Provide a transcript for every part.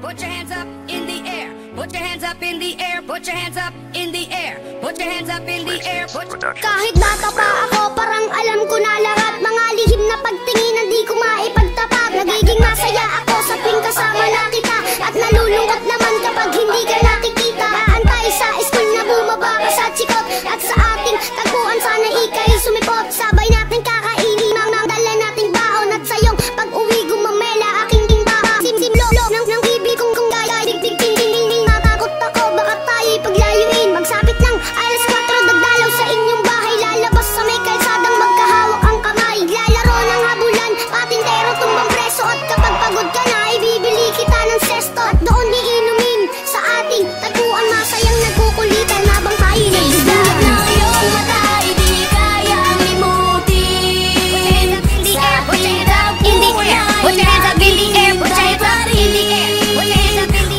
put your hands up in the air, put your hands up in the air, put your hands up in the air, put your hands up in the air. Kahit bata pa ako, parang alam ko na lahat. Mga lihim na pagtingin, hindi ko maipagtapat. Nagiging masaya ako sa tuwing kasama na kita, at nalulungkot naman kapag hindi ka nakikita. Aantay sa school na bumaba ka sa chikot, at sa ating tagpuan sana ika'y sumipot. Sabay natin kakainin ang dala nating baon, at sayong pag-uwi gumamela aking timbahan. Simsimlolo ng ibig kong gaya, dig-dig-ting-ting-ting. Natakot ako, baka tayo'y paglayuin. Magsapit lang, alas 4 dagdalaw sa inyong bahay. Lalabas sa may kalsadang magkahawak ang kamay. Lalaro ng habulan, patintero tumbang preso. At kapag pagod ka na, ibibili kita ng sesto. At doon iinumin sa ating tagpuan, masayang nagkukulitan habang tayo nagdadaan. Na iyong mata, hindi kayang limutin. Sa ating tagpuan, Put your hands up in the air, put your hands up in the air, put your hands up in the air.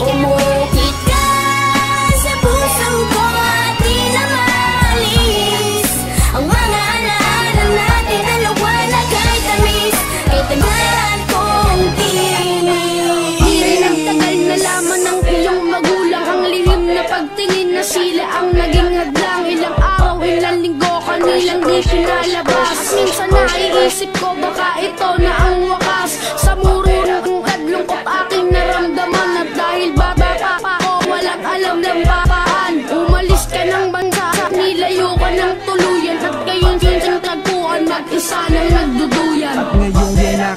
umukit ka sa puso ko at di na maalis ang mga alaala natin, dalawa na kay tamis, kay taglayan kong tinis. Di rin nagtagal na laman ng iyong magulang, ang lihim na pagtingin na sila ang naging hadlang. Ilang araw, ilang linggo, kanilang di pinalabas. Minsan naiisip ko baka ito na ang wakas sa muro ng kadlungkot aking naramdaman. At dahil baba pa ako, walang alam ng papaan. Umalis ka ng bansa, nilayo ka ng tuluyan, at ngayon yung tagpuan mag-isa nang nagduduyan. At ngayong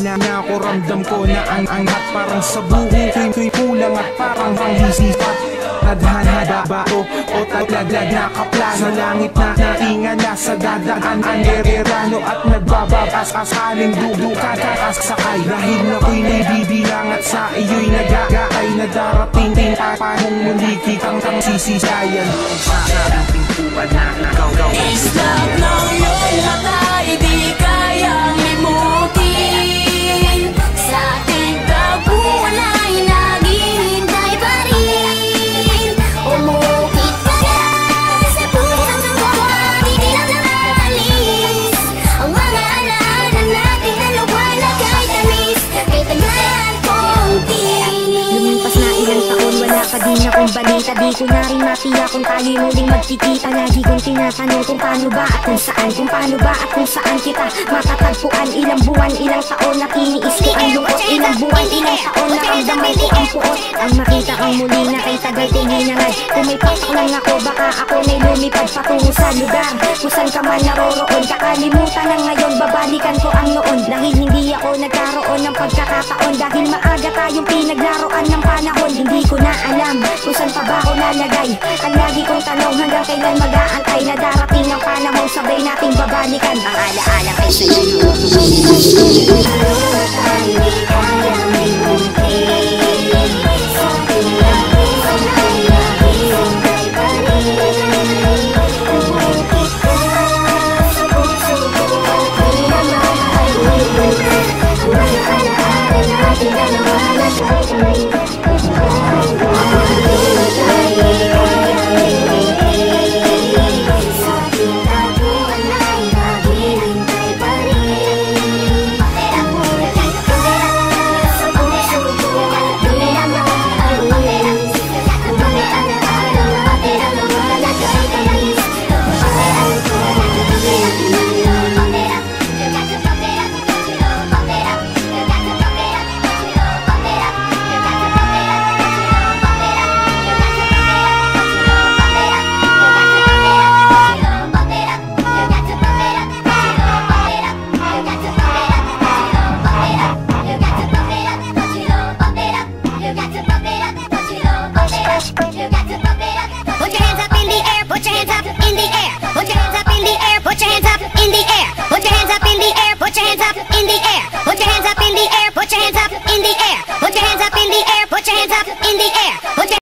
na ako ramdam ko na ang angat parang sa buho ko'y kulang at parang hisipat. Nadhana ba o talaglag nakapla sa langit na natingala sa dadaan ang ererano at nagbababas asaling dudukataas sakay. Dahil na ko'y naibibilang at sa iyo'y nag-aakay na darating din papanong muli kitang sisisayan sa ating puwad na nagaw. Islap ng iyong mata, hindi kayang limutin. Sa ating tagpuan ay naghihintay pa rin. Umukit ka sa puso ko at hindi na maalis ang mga alaala natin, dalawa na kay tamis, kay taglayan kong tinis. Lumipas na ilang taon, wala pa din akong balita. Di ko na rin matiya kung tayo muling magkikita. Lagi kong tinatanong kung paano ba at kung saan, kung paano ba at kung saan kita matatagpuan. Ilang buwan, ilang taon na tiniis ko ang lungkot. Ilang buwan, ilang taon na ramdaman ko ang puot. Ang makita kang muli na kay tagal tininangay. Kung may patak lang ako, baka ako na'y lumipad patungo sa lugar kung saan ka man naroroon. Kakalimutan na ngayon, babalikan ko ang noon. Dahil hindi ako nagkaroon ng pagkakataon, dahil maaga tayong pinaglaruan ng panahon. Hindi ko na alam kung saan pa ba ako lalagay. Ang lagi kong tanong, hanggang kailan mag-aantay na darating ang panahon, sabay nating babalikan ang alaala kay sa'yo. Hindi kayang limutin.